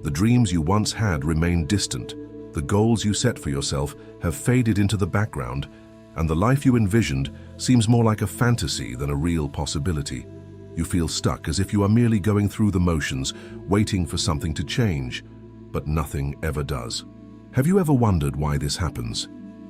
The dreams you once had remain distant. The goals you set for yourself have faded into the background, and the life you envisioned seems more like a fantasy than a real possibility. You feel stuck, as if you are merely going through the motions, waiting for something to change, but nothing ever does. Have you ever wondered why this happens?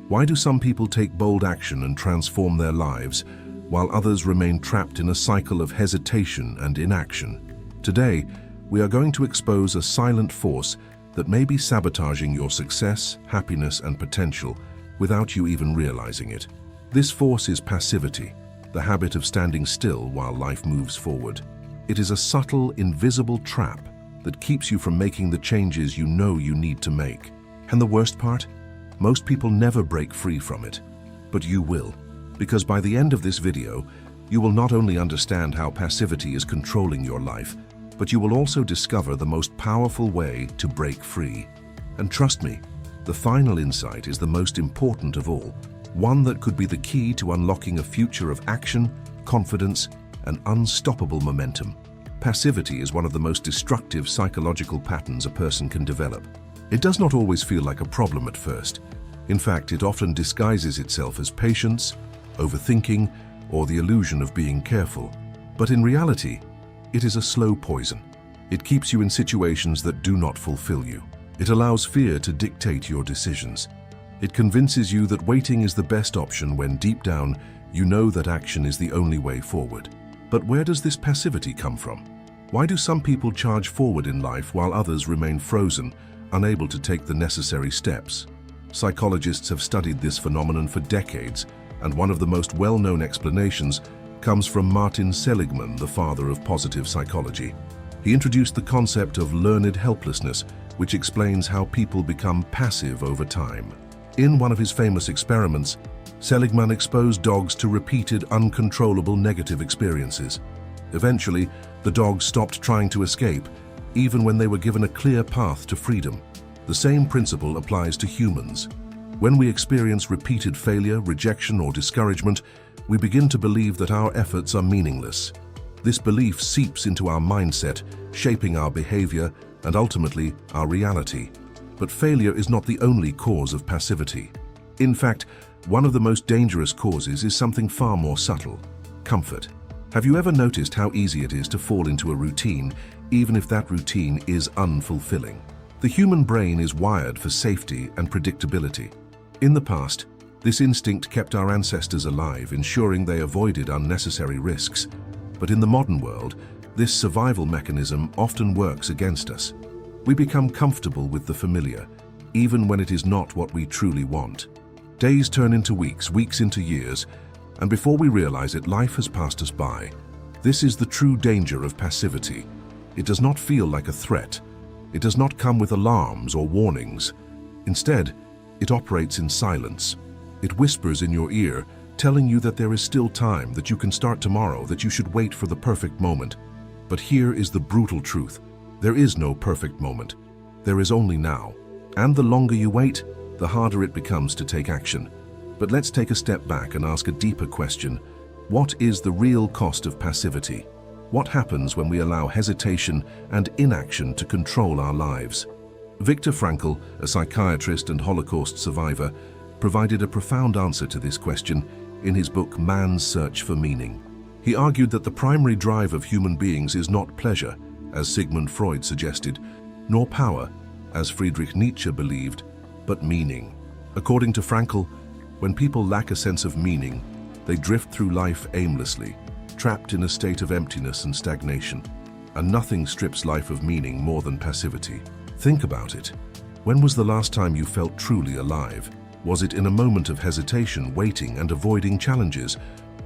Why do some people take bold action and transform their lives, while others remain trapped in a cycle of hesitation and inaction? Today, we are going to expose a silent force that may be sabotaging your success, happiness, and potential without you even realizing it. This force is passivity, the habit of standing still while life moves forward. It is a subtle, invisible trap that keeps you from making the changes you know you need to make. And the worst part? Most people never break free from it. But you will, because by the end of this video, you will not only understand how passivity is controlling your life, but you will also discover the most powerful way to break free. And trust me, the final insight is the most important of all, one that could be the key to unlocking a future of action, confidence, and unstoppable momentum. Passivity is one of the most destructive psychological patterns a person can develop. It does not always feel like a problem at first. In fact, it often disguises itself as patience, overthinking, or the illusion of being careful. But in reality, it is a slow poison. It keeps you in situations that do not fulfill you. It allows fear to dictate your decisions. It convinces you that waiting is the best option when deep down you know that action is the only way forward. But where does this passivity come from? Why do some people charge forward in life while others remain frozen, unable to take the necessary steps? Psychologists have studied this phenomenon for decades, and one of the most well-known explanations comes from Martin Seligman, the father of positive psychology. He introduced the concept of learned helplessness, which explains how people become passive over time. In one of his famous experiments, Seligman exposed dogs to repeated, uncontrollable negative experiences. Eventually, the dogs stopped trying to escape, even when they were given a clear path to freedom. The same principle applies to humans. When we experience repeated failure, rejection, or discouragement, we begin to believe that our efforts are meaningless. This belief seeps into our mindset, shaping our behavior and ultimately our reality. But failure is not the only cause of passivity. In fact, one of the most dangerous causes is something far more subtle: comfort. Have you ever noticed how easy it is to fall into a routine, even if that routine is unfulfilling? The human brain is wired for safety and predictability. In the past, this instinct kept our ancestors alive, ensuring they avoided unnecessary risks. But in the modern world, this survival mechanism often works against us. We become comfortable with the familiar, even when it is not what we truly want. Days turn into weeks, weeks into years, and before we realize it, life has passed us by. This is the true danger of passivity. It does not feel like a threat. It does not come with alarms or warnings. Instead, it operates in silence. It whispers in your ear, telling you that there is still time, that you can start tomorrow, that you should wait for the perfect moment. But here is the brutal truth. There is no perfect moment. There is only now. And the longer you wait, the harder it becomes to take action. But let's take a step back and ask a deeper question. What is the real cost of passivity? What happens when we allow hesitation and inaction to control our lives? Viktor Frankl, a psychiatrist and Holocaust survivor, provided a profound answer to this question in his book Man's Search for Meaning. He argued that the primary drive of human beings is not pleasure, as Sigmund Freud suggested, nor power, as Friedrich Nietzsche believed, but meaning. According to Frankl, when people lack a sense of meaning, they drift through life aimlessly, trapped in a state of emptiness and stagnation. And nothing strips life of meaning more than passivity. Think about it. When was the last time you felt truly alive? Was it in a moment of hesitation, waiting, and avoiding challenges?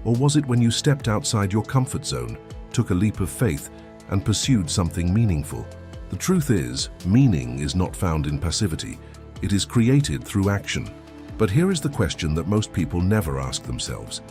Or was it when you stepped outside your comfort zone, took a leap of faith, and pursued something meaningful? The truth is, meaning is not found in passivity. It is created through action. But here is the question that most people never ask themselves.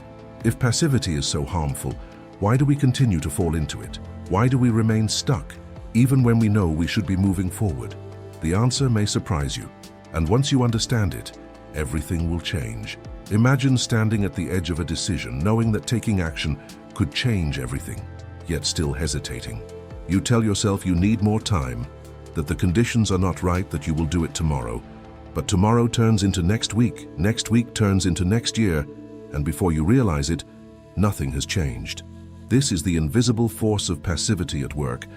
If passivity is so harmful, why do we continue to fall into it? Why do we remain stuck, even when we know we should be moving forward? The answer may surprise you, and once you understand it, everything will change. Imagine standing at the edge of a decision, knowing that taking action could change everything, yet still hesitating. You tell yourself you need more time, that the conditions are not right, that you will do it tomorrow. But tomorrow turns into next week turns into next year, and before you realize it, nothing has changed. This is the invisible force of passivity at work,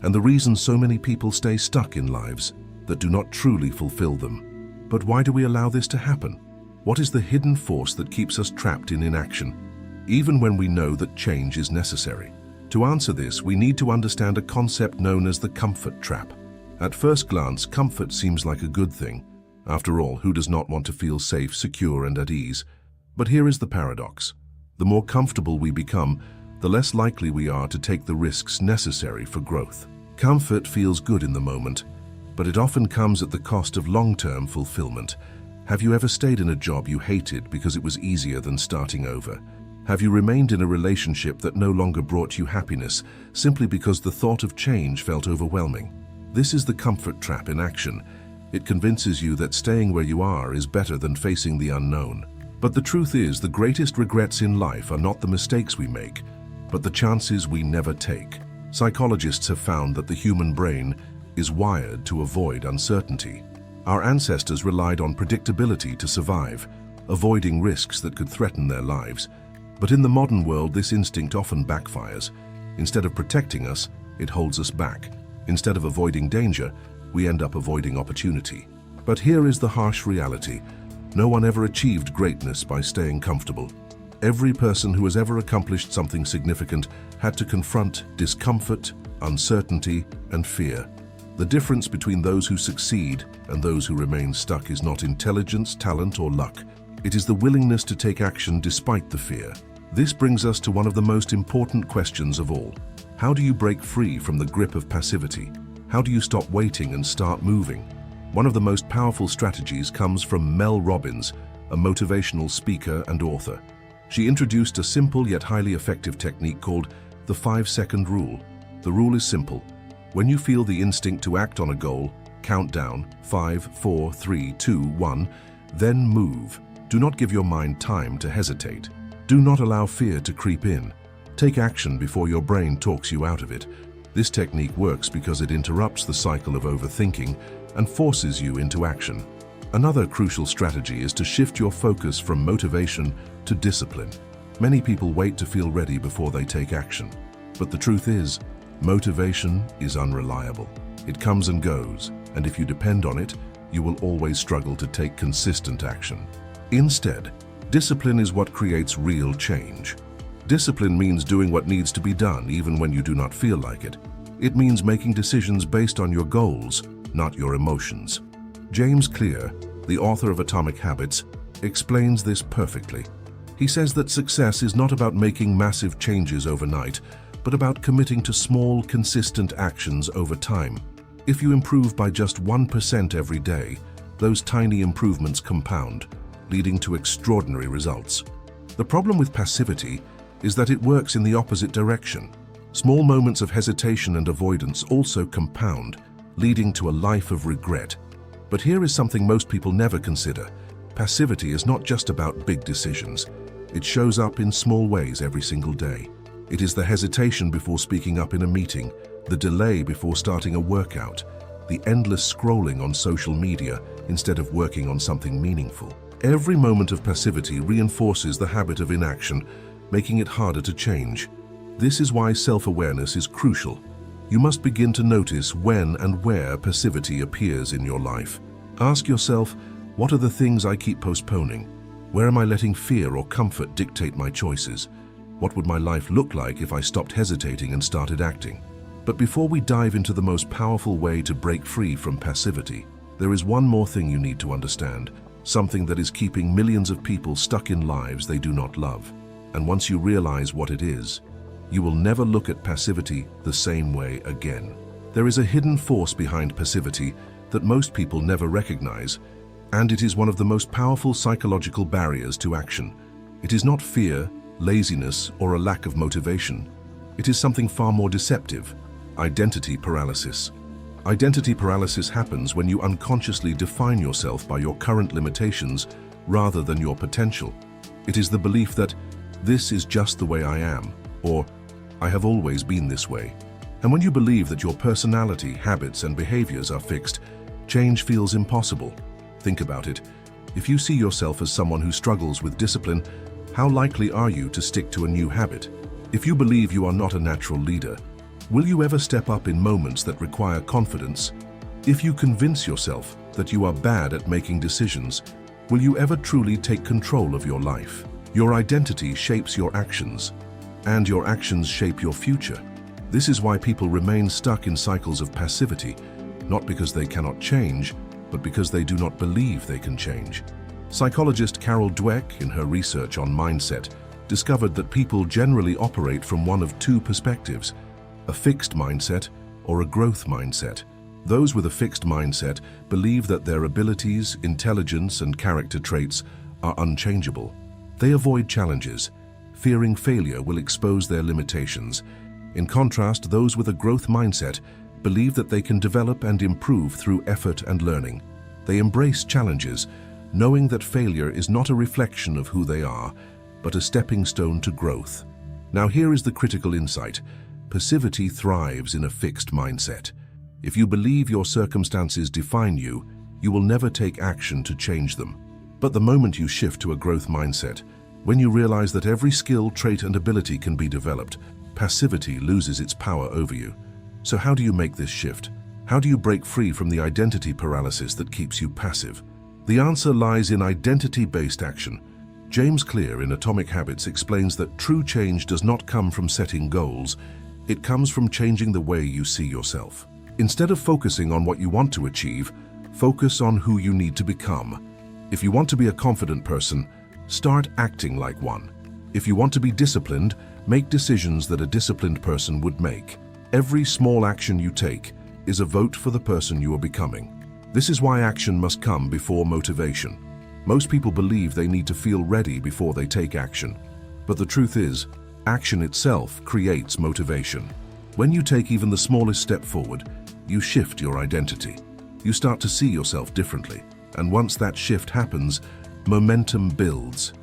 and the reason so many people stay stuck in lives that do not truly fulfill them. But why do we allow this to happen? What is the hidden force that keeps us trapped in inaction, even when we know that change is necessary? To answer this, we need to understand a concept known as the comfort trap. At first glance, comfort seems like a good thing. After all, who does not want to feel safe, secure, and at ease? But here is the paradox. The more comfortable we become, the less likely we are to take the risks necessary for growth. Comfort feels good in the moment, but it often comes at the cost of long-term fulfillment. Have you ever stayed in a job you hated because it was easier than starting over? Have you remained in a relationship that no longer brought you happiness simply because the thought of change felt overwhelming? This is the comfort trap in action. It convinces you that staying where you are is better than facing the unknown. But the truth is, the greatest regrets in life are not the mistakes we make, but the chances we never take. Psychologists have found that the human brain is wired to avoid uncertainty. Our ancestors relied on predictability to survive, avoiding risks that could threaten their lives. But in the modern world, this instinct often backfires. Instead of protecting us, it holds us back. Instead of avoiding danger, we end up avoiding opportunity. But here is the harsh reality. No one ever achieved greatness by staying comfortable. Every person who has ever accomplished something significant had to confront discomfort, uncertainty, and fear. The difference between those who succeed and those who remain stuck is not intelligence, talent, or luck. It is the willingness to take action despite the fear. This brings us to one of the most important questions of all. How do you break free from the grip of passivity? How do you stop waiting and start moving? One of the most powerful strategies comes from Mel Robbins, a motivational speaker and author. She introduced a simple yet highly effective technique called the 5-second rule. The rule is simple. When you feel the instinct to act on a goal, count down 5, 4, 3, 2, 1, then move. Do not give your mind time to hesitate. Do not allow fear to creep in. Take action before your brain talks you out of it. This technique works because it interrupts the cycle of overthinking and forces you into action. Another crucial strategy is to shift your focus from motivation to discipline. Many people wait to feel ready before they take action. But the truth is, motivation is unreliable. It comes and goes, and if you depend on it, you will always struggle to take consistent action. Instead, discipline is what creates real change. Discipline means doing what needs to be done even when you do not feel like it. It means making decisions based on your goals, not your emotions. James Clear, the author of Atomic Habits, explains this perfectly. He says that success is not about making massive changes overnight, but about committing to small, consistent actions over time. If you improve by just 1% every day, those tiny improvements compound, leading to extraordinary results. The problem with passivity is that it works in the opposite direction. Small moments of hesitation and avoidance also compound, leading to a life of regret. But here is something most people never consider. Passivity is not just about big decisions. It shows up in small ways every single day. It is the hesitation before speaking up in a meeting, the delay before starting a workout, the endless scrolling on social media instead of working on something meaningful. Every moment of passivity reinforces the habit of inaction, making it harder to change. This is why self-awareness is crucial. You must begin to notice when and where passivity appears in your life. Ask yourself, what are the things I keep postponing? Where am I letting fear or comfort dictate my choices? What would my life look like if I stopped hesitating and started acting? But before we dive into the most powerful way to break free from passivity, there is one more thing you need to understand, something that is keeping millions of people stuck in lives they do not love. And once you realize what it is, you will never look at passivity the same way again. There is a hidden force behind passivity that most people never recognize, and it is one of the most powerful psychological barriers to action. It is not fear, laziness, or a lack of motivation. It is something far more deceptive: identity paralysis. Identity paralysis happens when you unconsciously define yourself by your current limitations rather than your potential. It is the belief that this is just the way I am, or I have always been this way. And when you believe that your personality, habits, and behaviors are fixed, change feels impossible. Think about it. If you see yourself as someone who struggles with discipline, how likely are you to stick to a new habit? If you believe you are not a natural leader, will you ever step up in moments that require confidence? If you convince yourself that you are bad at making decisions, will you ever truly take control of your life? Your identity shapes your actions, and your actions shape your future. This is why people remain stuck in cycles of passivity, not because they cannot change, but because they do not believe they can change. Psychologist Carol Dweck, in her research on mindset, discovered that people generally operate from one of two perspectives: a fixed mindset or a growth mindset. Those with a fixed mindset believe that their abilities, intelligence, and character traits are unchangeable. They avoid challenges, fearing failure will expose their limitations. In contrast, those with a growth mindset believe that they can develop and improve through effort and learning. They embrace challenges, knowing that failure is not a reflection of who they are, but a stepping stone to growth. Now here is the critical insight. Passivity thrives in a fixed mindset. If you believe your circumstances define you, you will never take action to change them. But the moment you shift to a growth mindset, when you realize that every skill, trait, and ability can be developed, passivity loses its power over you. So how do you make this shift? How do you break free from the identity paralysis that keeps you passive? The answer lies in identity-based action. James Clear in Atomic Habits explains that true change does not come from setting goals, it comes from changing the way you see yourself. Instead of focusing on what you want to achieve, focus on who you need to become. If you want to be a confident person, start acting like one. If you want to be disciplined, make decisions that a disciplined person would make. Every small action you take is a vote for the person you are becoming. This is why action must come before motivation. Most people believe they need to feel ready before they take action. But the truth is, action itself creates motivation. When you take even the smallest step forward, you shift your identity. You start to see yourself differently. And once that shift happens, momentum builds.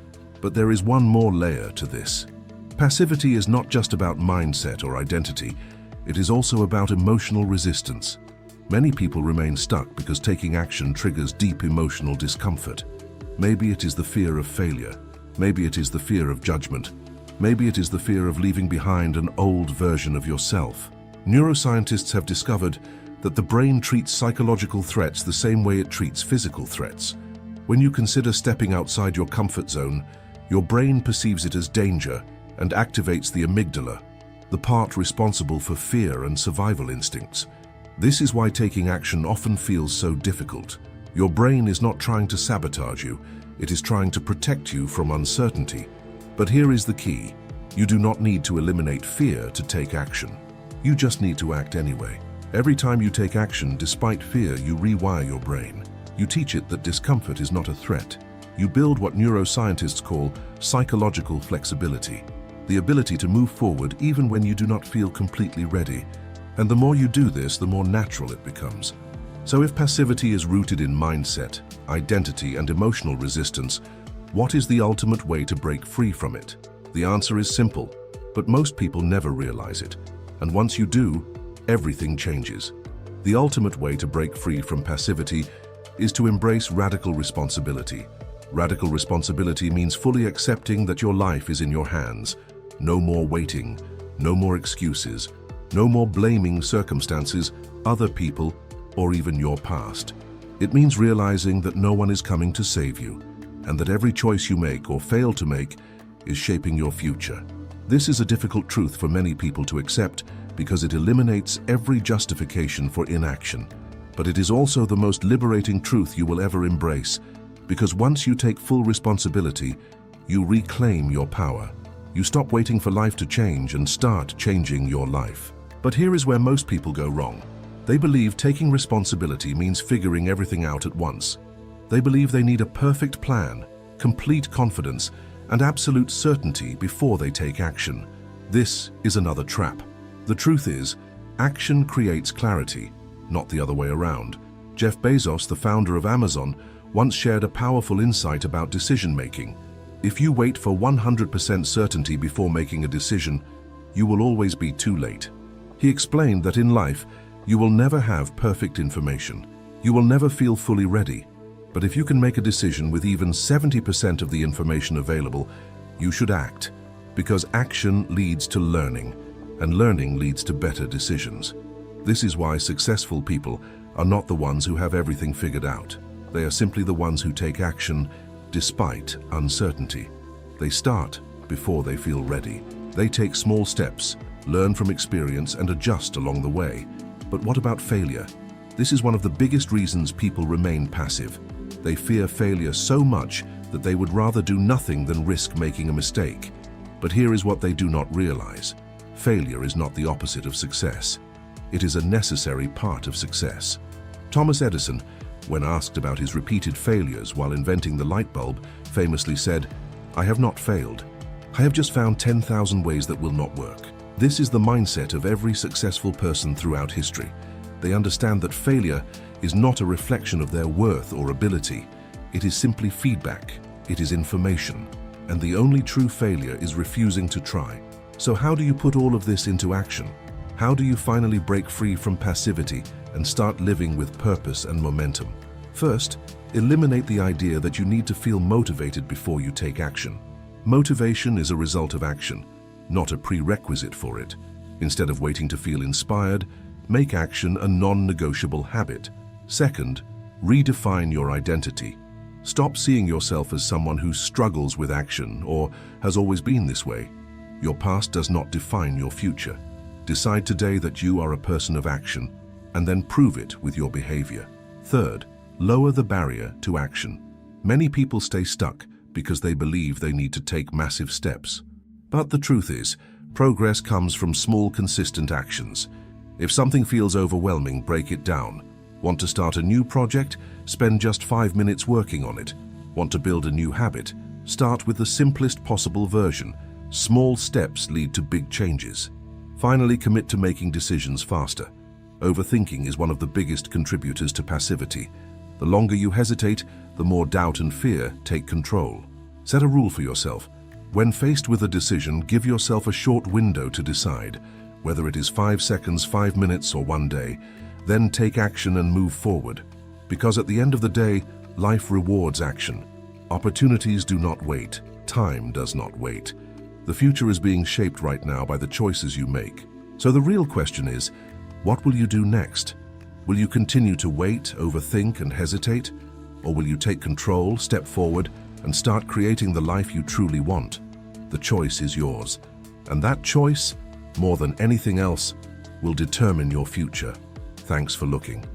But there is one more layer to this. Passivity is not just about mindset or identity. It is also about emotional resistance. Many people remain stuck because taking action triggers deep emotional discomfort. Maybe it is the fear of failure. Maybe it is the fear of judgment. Maybe it is the fear of leaving behind an old version of yourself. Neuroscientists have discovered that the brain treats psychological threats the same way it treats physical threats. When you consider stepping outside your comfort zone, your brain perceives it as danger and activates the amygdala, the part responsible for fear and survival instincts. This is why taking action often feels so difficult. Your brain is not trying to sabotage you, it is trying to protect you from uncertainty. But here is the key. You do not need to eliminate fear to take action. You just need to act anyway. Every time you take action despite fear, you rewire your brain. You teach it that discomfort is not a threat. You build what neuroscientists call psychological flexibility, the ability to move forward even when you do not feel completely ready. And the more you do this, the more natural it becomes. So if passivity is rooted in mindset, identity, and emotional resistance, what is the ultimate way to break free from it? The answer is simple, but most people never realize it. And once you do, everything changes. The ultimate way to break free from passivity is to embrace radical responsibility. Radical responsibility means fully accepting that your life is in your hands. No more waiting, no more excuses, no more blaming circumstances, other people, or even your past. It means realizing that no one is coming to save you, and that every choice you make or fail to make is shaping your future. This is a difficult truth for many people to accept because it eliminates every justification for inaction. But it is also the most liberating truth you will ever embrace, because once you take full responsibility, you reclaim your power. You stop waiting for life to change and start changing your life. But here is where most people go wrong. They believe taking responsibility means figuring everything out at once. They believe they need a perfect plan, complete confidence, and absolute certainty before they take action. This is another trap. The truth is, action creates clarity, not the other way around. Jeff Bezos, the founder of Amazon, once shared a powerful insight about decision-making. If you wait for 100% certainty before making a decision, you will always be too late. He explained that in life, you will never have perfect information. You will never feel fully ready. But if you can make a decision with even 70% of the information available, you should act, because action leads to learning, and learning leads to better decisions. This is why successful people are not the ones who have everything figured out. They are simply the ones who take action despite uncertainty. They start before they feel ready. They take small steps, learn from experience, and adjust along the way. But what about failure? This is one of the biggest reasons people remain passive. They fear failure so much that they would rather do nothing than risk making a mistake. But here is what they do not realize. Failure is not the opposite of success. It is a necessary part of success. Thomas Edison, when asked about his repeated failures while inventing the light bulb, famously said, "I have not failed. I have just found 10,000 ways that will not work." This is the mindset of every successful person throughout history. They understand that failure is not a reflection of their worth or ability. It is simply feedback. It is information. And the only true failure is refusing to try. So how do you put all of this into action? How do you finally break free from passivity and start living with purpose and momentum? First, eliminate the idea that you need to feel motivated before you take action. Motivation is a result of action, not a prerequisite for it. Instead of waiting to feel inspired, make action a non-negotiable habit. Second, redefine your identity. Stop seeing yourself as someone who struggles with action or has always been this way. Your past does not define your future. Decide today that you are a person of action, and then prove it with your behavior. Third, lower the barrier to action. Many people stay stuck because they believe they need to take massive steps. But the truth is, progress comes from small, consistent actions. If something feels overwhelming, break it down. Want to start a new project? Spend just 5 minutes working on it. Want to build a new habit? Start with the simplest possible version. Small steps lead to big changes. Finally, commit to making decisions faster. Overthinking is one of the biggest contributors to passivity. The longer you hesitate, the more doubt and fear take control. Set a rule for yourself. When faced with a decision, give yourself a short window to decide, whether it is 5 seconds, 5 minutes, or 1 day. Then take action and move forward. Because at the end of the day, life rewards action. Opportunities do not wait. Time does not wait. The future is being shaped right now by the choices you make. So the real question is, what will you do next? Will you continue to wait, overthink, and hesitate? Or will you take control, step forward, and start creating the life you truly want? The choice is yours. And that choice, more than anything else, will determine your future. Thanks for looking.